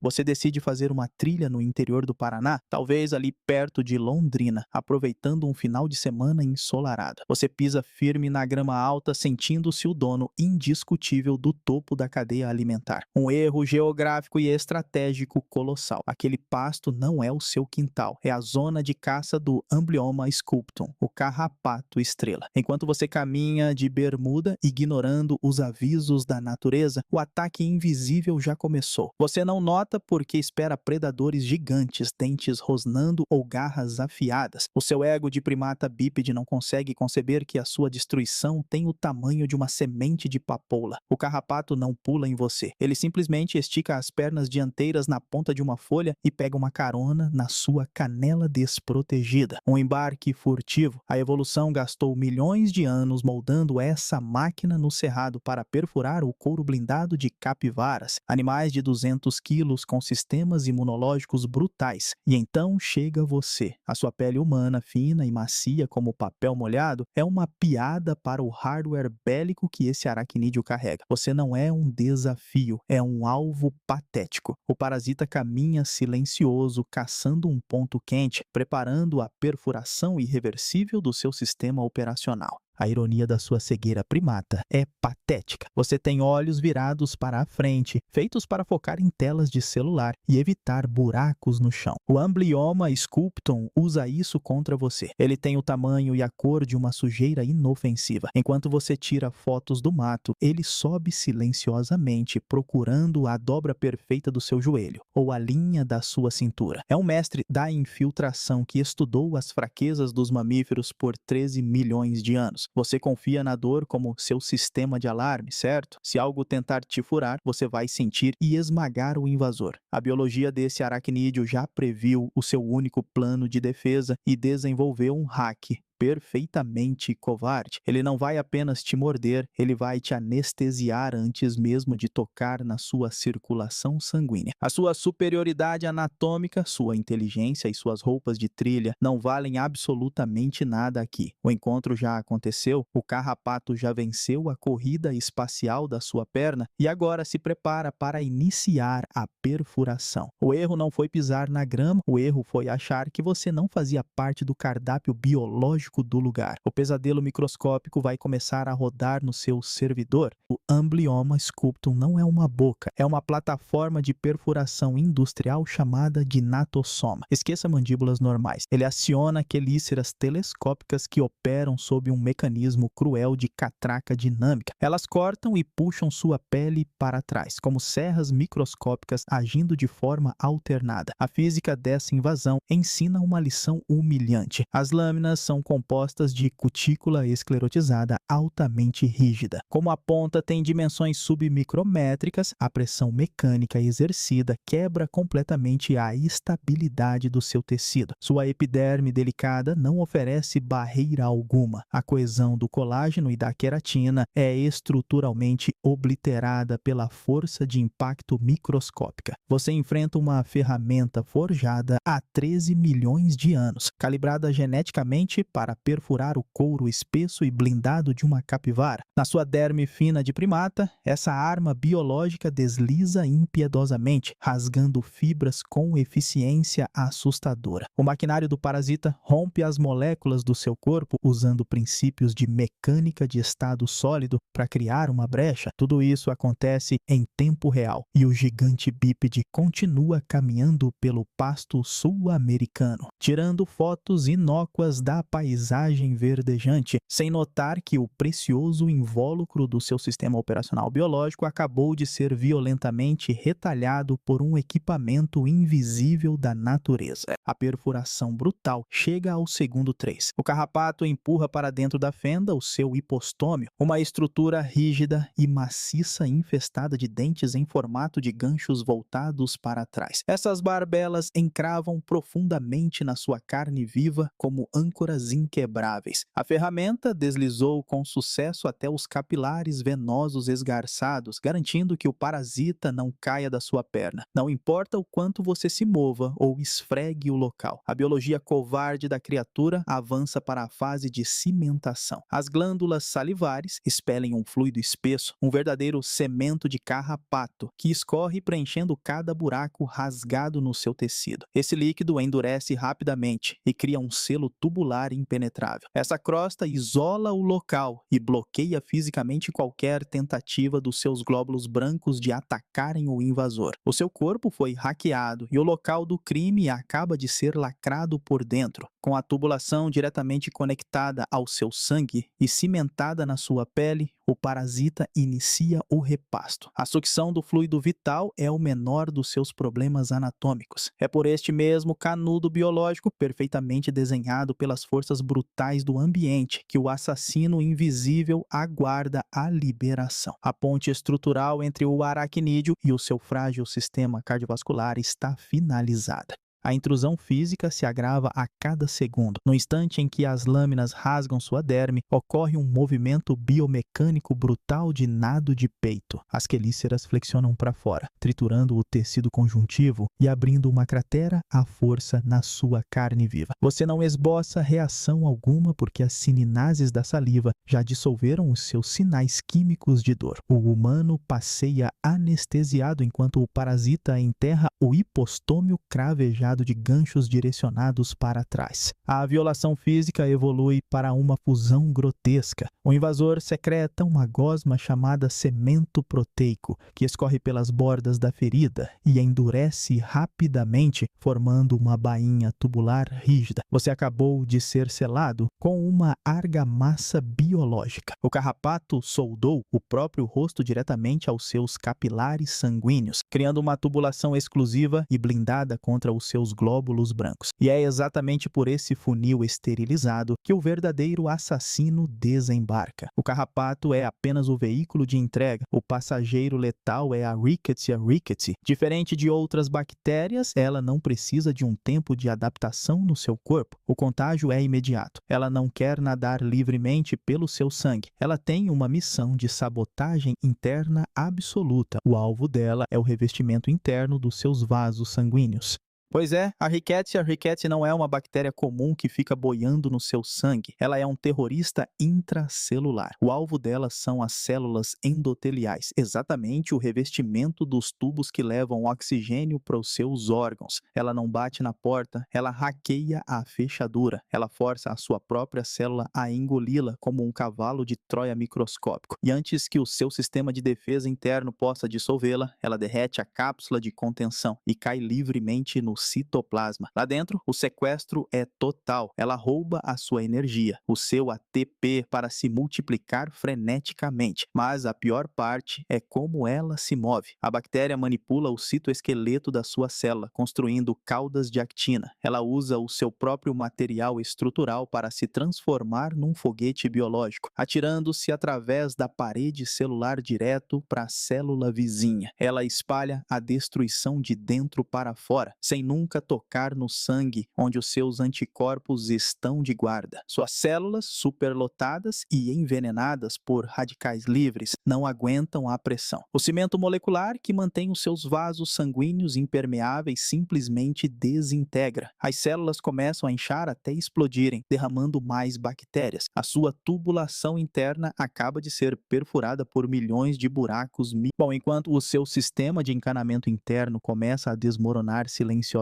Você decide fazer uma trilha no interior do Paraná, talvez ali perto de Londrina, aproveitando um final de semana ensolarado. Você pisa firme na grama alta, sentindo-se o dono indiscutível do topo da cadeia alimentar. Um erro geográfico e estratégico colossal. Aquele pasto não é o seu quintal, é a zona de caça do Amblyomma sculptum, o carrapato estrela. Enquanto você caminha de bermuda, ignorando os avisos da natureza, o ataque invisível já começou. Você não nota porque espera predadores gigantes, dentes rosnando ou garras afiadas. O seu ego de primata bípede não consegue conceber que a sua destruição tem o tamanho de uma semente de papoula. O carrapato não pula em você. Ele simplesmente estica as pernas dianteiras na ponta de uma folha e pega uma carona na sua canela desprotegida. Um embarque furtivo. A evolução gastou milhões de anos moldando essa máquina no cerrado para perfurar o couro blindado de capivaras, animais de 200 quilos com sistemas imunológicos brutais. E então chega você. A sua pele humana, fina e macia como papel molhado, é uma piada para o hardware bélico que esse aracnídeo carrega. Você não é um desafio, é um alvo patético. O parasita caminha silencioso, caçando um ponto quente, preparando a perfuração irreversível do seu sistema operacional. A ironia da sua cegueira primata é patética. Você tem olhos virados para a frente, feitos para focar em telas de celular e evitar buracos no chão. O Amblyomma sculptum usa isso contra você. Ele tem o tamanho e a cor de uma sujeira inofensiva. Enquanto você tira fotos do mato, ele sobe silenciosamente, procurando a dobra perfeita do seu joelho ou a linha da sua cintura. É um mestre da infiltração que estudou as fraquezas dos mamíferos por 13 milhões de anos. Você confia na dor como seu sistema de alarme, certo? Se algo tentar te furar, você vai sentir e esmagar o invasor. A biologia desse aracnídeo já previu o seu único plano de defesa e desenvolveu um hack perfeitamente covarde. Ele não vai apenas te morder, ele vai te anestesiar antes mesmo de tocar na sua circulação sanguínea. A sua superioridade anatômica, sua inteligência e suas roupas de trilha não valem absolutamente nada aqui. O encontro já aconteceu, o carrapato já venceu a corrida espacial da sua perna e agora se prepara para iniciar a perfuração. O erro não foi pisar na grama, o erro foi achar que você não fazia parte do cardápio biológico do lugar. O pesadelo microscópico vai começar a rodar no seu servidor. O Amblyomma sculptum não é uma boca, é uma plataforma de perfuração industrial chamada de natossoma. Esqueça mandíbulas normais. Ele aciona quelíceras telescópicas que operam sob um mecanismo cruel de catraca dinâmica. Elas cortam e puxam sua pele para trás, como serras microscópicas agindo de forma alternada. A física dessa invasão ensina uma lição humilhante. As lâminas são compostas de cutícula esclerotizada altamente rígida. Como a ponta tem dimensões submicrométricas, a pressão mecânica exercida quebra completamente a estabilidade do seu tecido. Sua epiderme delicada não oferece barreira alguma. A coesão do colágeno e da queratina é estruturalmente obliterada pela força de impacto microscópica. Você enfrenta uma ferramenta forjada há 13 milhões de anos, calibrada geneticamente para perfurar o couro espesso e blindado de uma capivara. Na sua derme fina de primata, essa arma biológica desliza impiedosamente, rasgando fibras com eficiência assustadora. O maquinário do parasita rompe as moléculas do seu corpo usando princípios de mecânica de estado sólido para criar uma brecha. Tudo isso acontece em tempo real e o gigante bípede continua caminhando pelo pasto sul-americano, tirando fotos inócuas da paisagem verdejante, sem notar que o precioso invólucro do seu sistema operacional biológico acabou de ser violentamente retalhado por um equipamento invisível da natureza. A perfuração brutal chega ao segundo 3. O carrapato empurra para dentro da fenda o seu hipostômio, uma estrutura rígida e maciça infestada de dentes em formato de ganchos voltados para trás. Essas barbelas encravam profundamente na sua carne viva como âncoras inquebráveis. A ferramenta deslizou com sucesso até os capilares venosos esgarçados, garantindo que o parasita não caia da sua perna. Não importa o quanto você se mova ou esfregue o local. A biologia covarde da criatura avança para a fase de cimentação. As glândulas salivares expelem um fluido espesso, um verdadeiro cemento de carrapato, que escorre preenchendo cada buraco rasgado no seu tecido. Esse líquido endurece rapidamente e cria um selo tubular impenetrável. Essa crosta isola o local e bloqueia fisicamente qualquer tentativa dos seus glóbulos brancos de atacarem o invasor. O seu corpo foi hackeado e o local do crime acaba de ser lacrado por dentro, com a tubulação diretamente conectada ao seu sangue e cimentada na sua pele. O parasita inicia o repasto. A sucção do fluido vital é o menor dos seus problemas anatômicos. É por este mesmo canudo biológico, perfeitamente desenhado pelas forças brutais do ambiente, que o assassino invisível aguarda a liberação. A ponte estrutural entre o aracnídeo e o seu frágil sistema cardiovascular está finalizada. A intrusão física se agrava a cada segundo. No instante em que as lâminas rasgam sua derme, ocorre um movimento biomecânico brutal de nado de peito. As quelíceras flexionam para fora, triturando o tecido conjuntivo e abrindo uma cratera à força na sua carne viva. Você não esboça reação alguma porque as sininases da saliva já dissolveram os seus sinais químicos de dor. O humano passeia anestesiado enquanto o parasita enterra o hipostômio cravejado de ganchos direcionados para trás. A violação física evolui para uma fusão grotesca. O invasor secreta uma gosma chamada cemento proteico, que escorre pelas bordas da ferida e endurece rapidamente, formando uma bainha tubular rígida. Você acabou de ser selado com uma argamassa biológica. O carrapato soldou o próprio rosto diretamente aos seus capilares sanguíneos, criando uma tubulação exclusiva e blindada contra os seus glóbulos brancos. E é exatamente por esse funil esterilizado que o verdadeiro assassino desembarca. O carrapato é apenas o veículo de entrega. O passageiro letal é a Rickettsia rickettsii. Diferente de outras bactérias, ela não precisa de um tempo de adaptação no seu corpo. O contágio é imediato. Ela não quer nadar livremente pelo seu sangue. Ela tem uma missão de sabotagem interna absoluta. O alvo dela é o revestimento interno dos seus vasos sanguíneos. Pois é, a Rickettsia não é uma bactéria comum que fica boiando no seu sangue. Ela é um terrorista intracelular. O alvo dela são as células endoteliais, exatamente o revestimento dos tubos que levam oxigênio para os seus órgãos. Ela não bate na porta, ela hackeia a fechadura. Ela força a sua própria célula a engoli-la como um cavalo de Troia microscópico. E antes que o seu sistema de defesa interno possa dissolvê-la, ela derrete a cápsula de contenção e cai livremente no citoplasma. Lá dentro, o sequestro é total. Ela rouba a sua energia, o seu ATP, para se multiplicar freneticamente. Mas a pior parte é como ela se move. A bactéria manipula o citoesqueleto da sua célula, construindo caudas de actina. Ela usa o seu próprio material estrutural para se transformar num foguete biológico, atirando-se através da parede celular direto para a célula vizinha. Ela espalha a destruição de dentro para fora, sem nunca tocar no sangue, onde os seus anticorpos estão de guarda. Suas células, superlotadas e envenenadas por radicais livres, não aguentam a pressão. O cimento molecular, que mantém os seus vasos sanguíneos impermeáveis, simplesmente desintegra. As células começam a inchar até explodirem, derramando mais bactérias. A sua tubulação interna acaba de ser perfurada por milhões de buracos. Bom, enquanto o seu sistema de encanamento interno começa a desmoronar silenciosamente,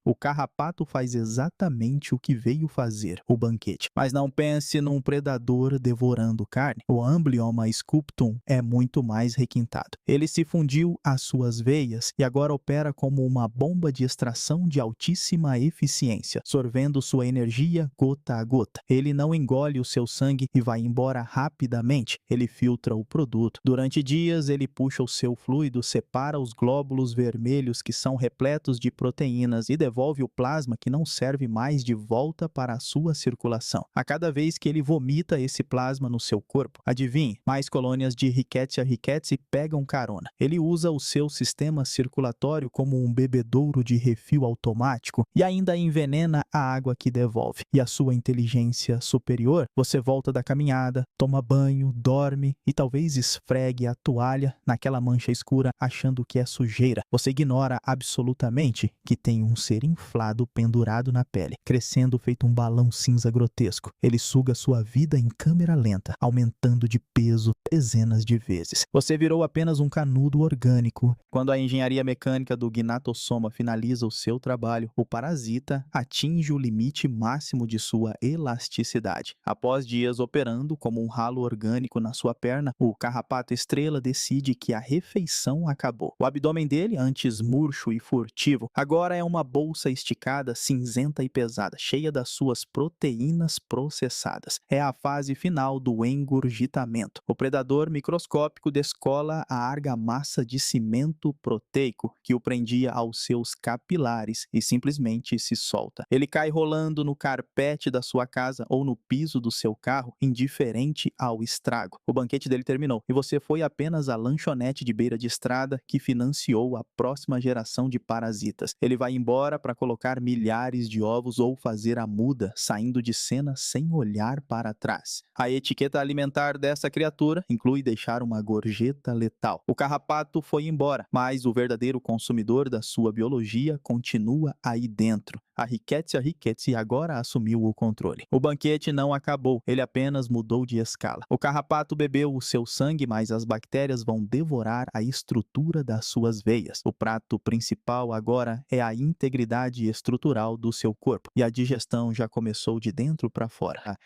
o carrapato faz exatamente o que veio fazer, o banquete. Mas não pense num predador devorando carne. O Amblyomma sculptum é muito mais requintado. Ele se fundiu às suas veias e agora opera como uma bomba de extração de altíssima eficiência, sorvendo sua energia gota a gota. Ele não engole o seu sangue e vai embora rapidamente. Ele filtra o produto. Durante dias, ele puxa o seu fluido, separa os glóbulos vermelhos que são repletos de proteínas proteínas e devolve o plasma que não serve mais de volta para a sua circulação. A cada vez que ele vomita esse plasma no seu corpo, adivinhe, mais colônias de Rickettsia rickettsii pegam carona. Ele usa o seu sistema circulatório como um bebedouro de refil automático e ainda envenena a água que devolve. E a sua inteligência superior, você volta da caminhada, toma banho, dorme e talvez esfregue a toalha naquela mancha escura achando que é sujeira. Você ignora absolutamente que tem um ser inflado pendurado na pele, crescendo feito um balão cinza grotesco. Ele suga sua vida em câmera lenta, aumentando de peso dezenas de vezes. Você virou apenas um canudo orgânico. Quando a engenharia mecânica do gnatossoma finaliza o seu trabalho, o parasita atinge o limite máximo de sua elasticidade. Após dias operando como um ralo orgânico na sua perna, o carrapato estrela decide que a refeição acabou. O abdômen dele, antes murcho e furtivo, agora é uma bolsa esticada, cinzenta e pesada, cheia das suas proteínas processadas. É a fase final do engurgitamento. O predador microscópico descola a argamassa de cimento proteico que o prendia aos seus capilares e simplesmente se solta. Ele cai rolando no carpete da sua casa ou no piso do seu carro, indiferente ao estrago. O banquete dele terminou e você foi apenas a lanchonete de beira de estrada que financiou a próxima geração de parasitas. Ele vai embora para colocar milhares de ovos ou fazer a muda, saindo de cena sem olhar para trás. A etiqueta alimentar dessa criatura inclui deixar uma gorjeta letal. O carrapato foi embora, mas o verdadeiro consumidor da sua biologia continua aí dentro. A Rickettsia rickettsii agora assumiu o controle. O banquete não acabou, ele apenas mudou de escala. O carrapato bebeu o seu sangue, mas as bactérias vão devorar a estrutura das suas veias. O prato principal agora é a integridade estrutural do seu corpo, e a digestão já começou de dentro para fora.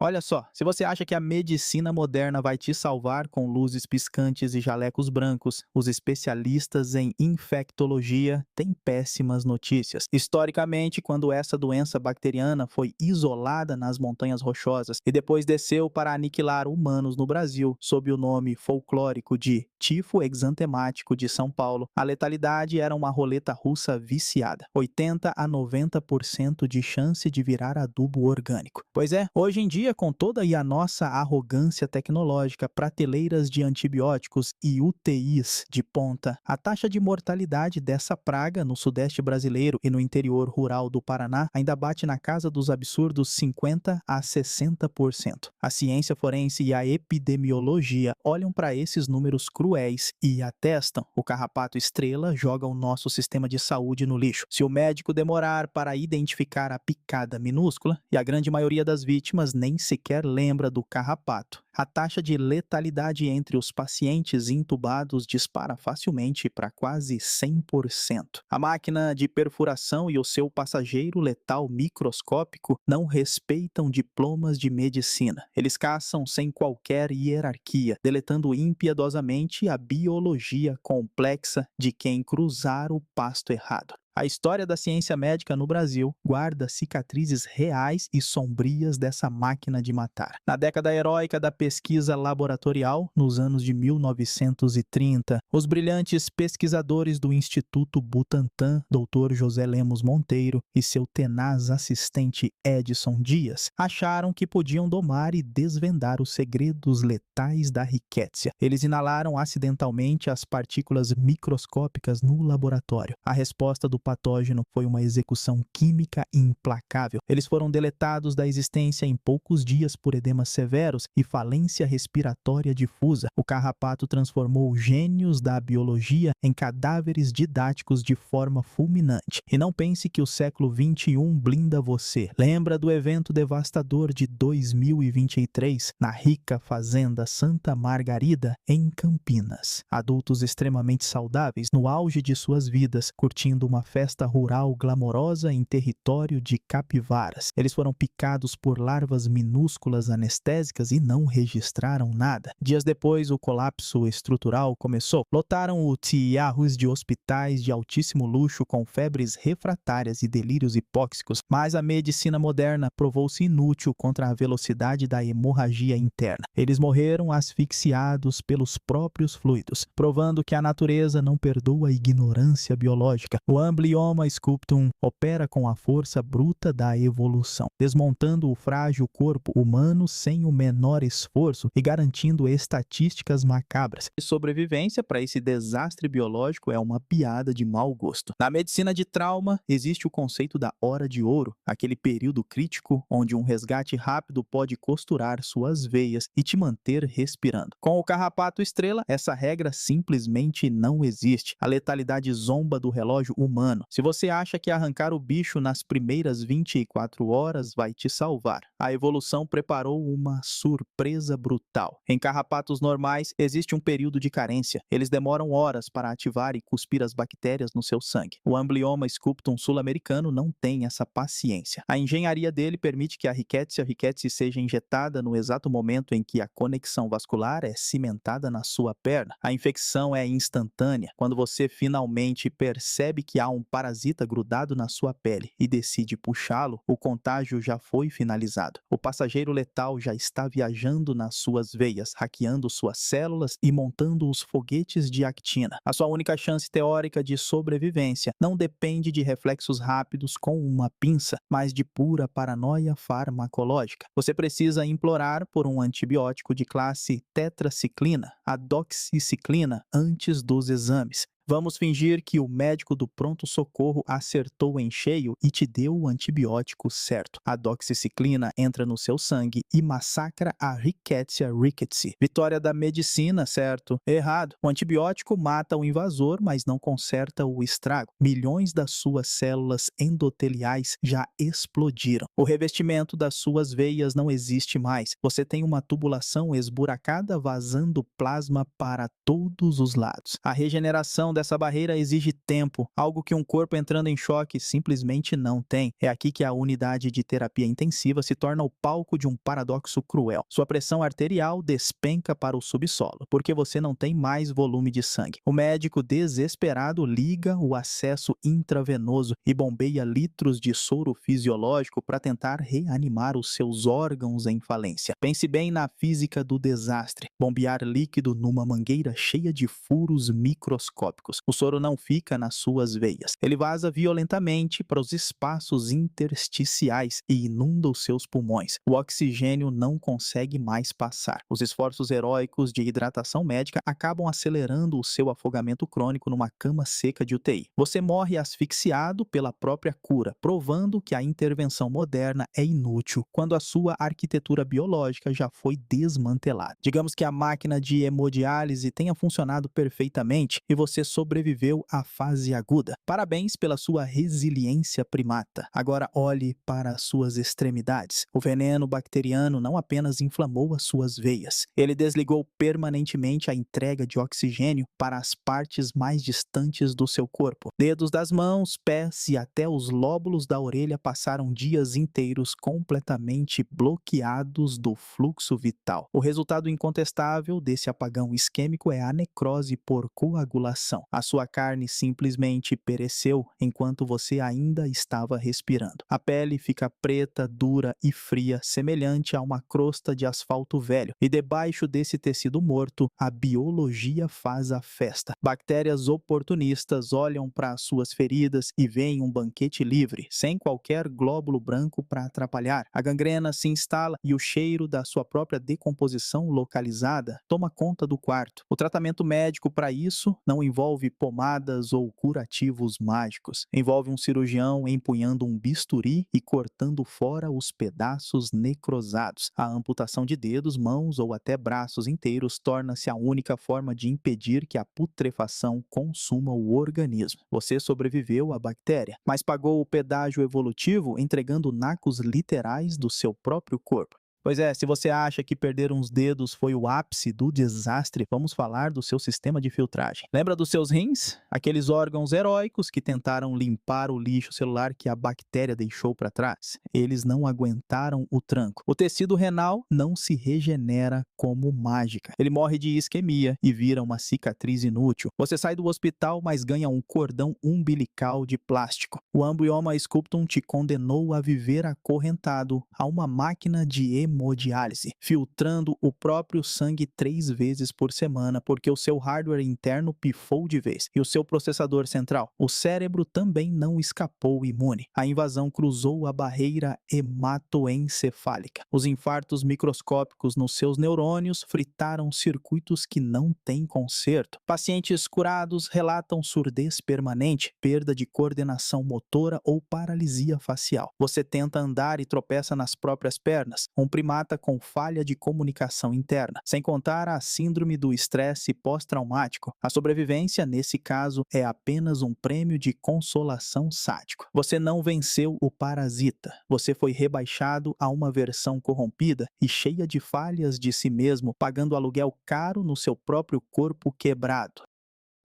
Olha só, se você acha que a medicina moderna vai te salvar com luzes piscantes e jalecos brancos, os especialistas em infectologia têm péssimas notícias. Historicamente, quando essa doença bacteriana foi isolada nas Montanhas Rochosas e depois desceu para aniquilar humanos no Brasil, sob o nome folclórico de tifo exantemático de São Paulo, a letalidade era uma roleta russa viciada. 80 a 90% de chance de virar adubo orgânico. Pois é, hoje em dia, com toda a nossa arrogância tecnológica, prateleiras de antibióticos e UTIs de ponta, a taxa de mortalidade dessa praga no sudeste brasileiro e no interior rural do Paraná ainda bate na casa dos absurdos 50 a 60%. A ciência forense e a epidemiologia olham para esses números cruéis e atestam: o carrapato estrela joga o nosso sistema de saúde no lixo. Se o médico demorar para identificar a picada minúscula, e a grande maioria das vítimas nem sequer lembra do carrapato, a taxa de letalidade entre os pacientes intubados dispara facilmente para quase 100%. A máquina de perfuração e o seu passageiro letal microscópico não respeitam diplomas de medicina. Eles caçam sem qualquer hierarquia, deletando impiedosamente a biologia complexa de quem cruzar o pasto errado. A história da ciência médica no Brasil guarda cicatrizes reais e sombrias dessa máquina de matar. Na década heróica da pesquisa laboratorial, nos anos de 1930, os brilhantes pesquisadores do Instituto Butantan, Dr. José Lemos Monteiro e seu tenaz assistente Edson Dias, acharam que podiam domar e desvendar os segredos letais da Rickettsia. Eles inalaram acidentalmente as partículas microscópicas no laboratório. A resposta do patógeno foi uma execução química implacável. Eles foram deletados da existência em poucos dias por edemas severos e falência respiratória difusa. O carrapato transformou gênios da biologia em cadáveres didáticos de forma fulminante. E não pense que o século XXI blinda você. Lembra do evento devastador de 2023 na rica fazenda Santa Margarida, em Campinas? Adultos extremamente saudáveis, no auge de suas vidas, curtindo uma festa rural glamourosa em território de capivaras. Eles foram picados por larvas minúsculas anestésicas e não registraram nada. Dias depois, o colapso estrutural começou. Lotaram o tiahus de hospitais de altíssimo luxo com febres refratárias e delírios hipóxicos, mas a medicina moderna provou-se inútil contra a velocidade da hemorragia interna. Eles morreram asfixiados pelos próprios fluidos, provando que a natureza não perdoa a ignorância biológica. O Amblioma sculptum opera com a força bruta da evolução, desmontando o frágil corpo humano sem o menor esforço e garantindo estatísticas macabras. Sobrevivência para esse desastre biológico é uma piada de mau gosto. Na medicina de trauma, existe o conceito da hora de ouro, aquele período crítico onde um resgate rápido pode costurar suas veias e te manter respirando. Com o carrapato estrela, essa regra simplesmente não existe. A letalidade zomba do relógio humano. Se você acha que arrancar o bicho nas primeiras 24 horas vai te salvar, a evolução preparou uma surpresa brutal. Em carrapatos normais, existe um período de carência. Eles demoram horas para ativar e cuspir as bactérias no seu sangue. O Amblioma sculptum sul-americano não tem essa paciência. A engenharia dele permite que a Rickettsia rickettsii seja injetada no exato momento em que a conexão vascular é cimentada na sua perna. A infecção é instantânea. Quando você finalmente percebe que há um parasita grudado na sua pele e decide puxá-lo, o contágio já foi finalizado. O passageiro letal já está viajando nas suas veias, hackeando suas células e montando os foguetes de actina. A sua única chance teórica de sobrevivência não depende de reflexos rápidos com uma pinça, mas de pura paranoia farmacológica. Você precisa implorar por um antibiótico de classe tetraciclina, a doxiciclina, antes dos exames. Vamos fingir que o médico do pronto-socorro acertou em cheio e te deu o antibiótico certo. A doxiciclina entra no seu sangue e massacra a Rickettsia rickettsii. Vitória da medicina, certo? Errado. O antibiótico mata o invasor, mas não conserta o estrago. Milhões das suas células endoteliais já explodiram. O revestimento das suas veias não existe mais. Você tem uma tubulação esburacada vazando plasma para todos os lados. A regeneração dessa barreira exige tempo, algo que um corpo entrando em choque simplesmente não tem. É aqui que a unidade de terapia intensiva se torna o palco de um paradoxo cruel. Sua pressão arterial despenca para o subsolo, porque você não tem mais volume de sangue. O médico, desesperado, liga o acesso intravenoso e bombeia litros de soro fisiológico para tentar reanimar os seus órgãos em falência. Pense bem na física do desastre. Bombear líquido numa mangueira cheia de furos microscópicos. O soro não fica nas suas veias. Ele vaza violentamente para os espaços intersticiais e inunda os seus pulmões. O oxigênio não consegue mais passar. Os esforços heróicos de hidratação médica acabam acelerando o seu afogamento crônico numa cama seca de UTI. Você morre asfixiado pela própria cura, provando que a intervenção moderna é inútil quando a sua arquitetura biológica já foi desmantelada. Digamos que a máquina de hemodiálise tenha funcionado perfeitamente e você sobreviveu à fase aguda. Parabéns pela sua resiliência primata. Agora olhe para suas extremidades. O veneno bacteriano não apenas inflamou as suas veias, ele desligou permanentemente a entrega de oxigênio para as partes mais distantes do seu corpo. Dedos das mãos, pés e até os lóbulos da orelha passaram dias inteiros completamente bloqueados do fluxo vital. O resultado incontestável desse apagão isquêmico é a necrose por coagulação. A sua carne simplesmente pereceu enquanto você ainda estava respirando. A pele fica preta, dura e fria, semelhante a uma crosta de asfalto velho. E debaixo desse tecido morto, a biologia faz a festa. Bactérias oportunistas olham para suas feridas e veem um banquete livre, sem qualquer glóbulo branco para atrapalhar. A gangrena se instala e o cheiro da sua própria decomposição localizada toma conta do quarto. O tratamento médico para isso não envolve pomadas ou curativos mágicos. Envolve um cirurgião empunhando um bisturi e cortando fora os pedaços necrosados. A amputação de dedos, mãos ou até braços inteiros torna-se a única forma de impedir que a putrefação consuma o organismo. Você sobreviveu à bactéria, mas pagou o pedágio evolutivo entregando nacos literais do seu próprio corpo. Pois é, se você acha que perder uns dedos foi o ápice do desastre, vamos falar do seu sistema de filtragem. Lembra dos seus rins? Aqueles órgãos heróicos que tentaram limpar o lixo celular que a bactéria deixou para trás? Eles não aguentaram o tranco. O tecido renal não se regenera como mágica. Ele morre de isquemia e vira uma cicatriz inútil. Você sai do hospital, mas ganha um cordão umbilical de plástico. O Amblioma sculptum te condenou a viver acorrentado a uma máquina de hemodiálise, filtrando o próprio sangue 3 vezes por semana porque o seu hardware interno pifou de vez. E o seu processador central? O cérebro também não escapou imune. A invasão cruzou a barreira hematoencefálica. Os infartos microscópicos nos seus neurônios fritaram circuitos que não têm conserto. Pacientes curados relatam surdez permanente, perda de coordenação motora ou paralisia facial. Você tenta andar e tropeça nas próprias pernas, um primata com falha de comunicação interna, sem contar a síndrome do estresse pós-traumático. A sobrevivência, nesse caso, é apenas um prêmio de consolação sádico. Você não venceu o parasita, você foi rebaixado a uma versão corrompida e cheia de falhas de si mesmo, pagando aluguel caro no seu próprio corpo quebrado.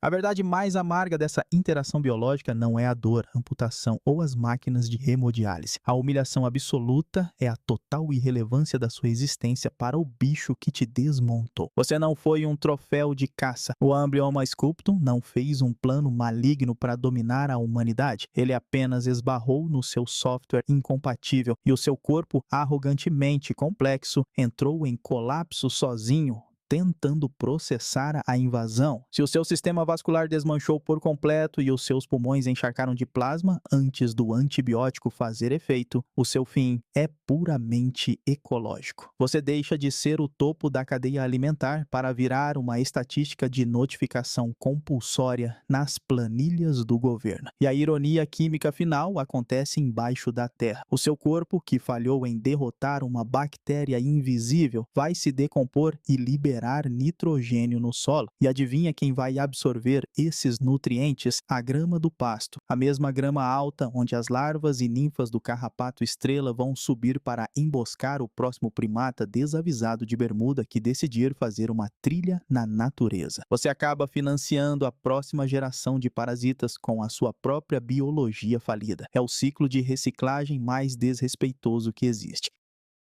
A verdade mais amarga dessa interação biológica não é a dor, a amputação ou as máquinas de hemodiálise. A humilhação absoluta é a total irrelevância da sua existência para o bicho que te desmontou. Você não foi um troféu de caça. O Amblyomma Sculptum não fez um plano maligno para dominar a humanidade. Ele apenas esbarrou no seu software incompatível e o seu corpo arrogantemente complexo entrou em colapso sozinho, tentando processar a invasão. Se o seu sistema vascular desmanchou por completo e os seus pulmões encharcaram de plasma antes do antibiótico fazer efeito, o seu fim é puramente ecológico. Você deixa de ser o topo da cadeia alimentar para virar uma estatística de notificação compulsória nas planilhas do governo. E a ironia química final acontece embaixo da terra. O seu corpo, que falhou em derrotar uma bactéria invisível, vai se decompor e liberar nitrogênio no solo. E adivinha quem vai absorver esses nutrientes? A grama do pasto. A mesma grama alta onde as larvas e ninfas do carrapato estrela vão subir para emboscar o próximo primata desavisado de bermuda que decidir fazer uma trilha na natureza. Você acaba financiando a próxima geração de parasitas com a sua própria biologia falida. É o ciclo de reciclagem mais desrespeitoso que existe.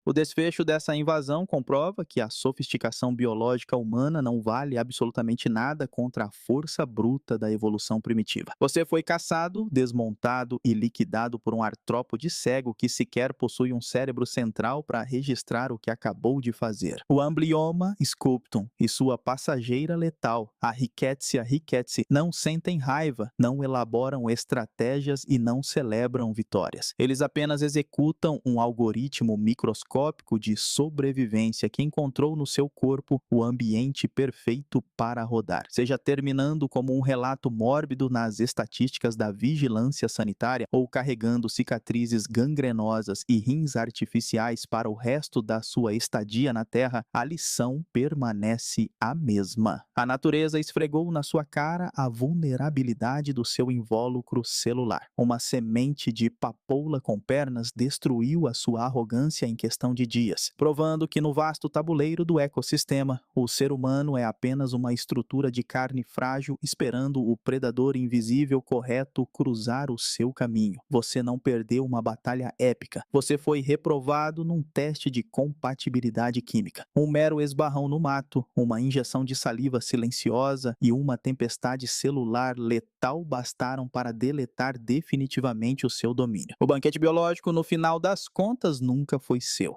O desfecho dessa invasão comprova que a sofisticação biológica humana não vale absolutamente nada contra a força bruta da evolução primitiva. Você foi caçado, desmontado e liquidado por um artrópode cego que sequer possui um cérebro central para registrar o que acabou de fazer. O Amblyomma Sculptum e sua passageira letal, a Rickettsia rickettsii, não sentem raiva, não elaboram estratégias e não celebram vitórias. Eles apenas executam um algoritmo microscópico de sobrevivência que encontrou no seu corpo o ambiente perfeito para rodar, seja terminando como um relato mórbido nas estatísticas da vigilância sanitária ou carregando cicatrizes gangrenosas e rins artificiais para o resto da sua estadia na Terra, a lição permanece a mesma. A natureza esfregou na sua cara a vulnerabilidade do seu invólucro celular. Uma semente de papoula com pernas destruiu a sua arrogância em questão de dias, provando que no vasto tabuleiro do ecossistema, o ser humano é apenas uma estrutura de carne frágil esperando o predador invisível correto cruzar o seu caminho. Você não perdeu uma batalha épica. Você foi reprovado num teste de compatibilidade química. Um mero esbarrão no mato, uma injeção de saliva silenciosa e uma tempestade celular letal bastaram para deletar definitivamente o seu domínio. O banquete biológico, no final das contas, nunca foi seu.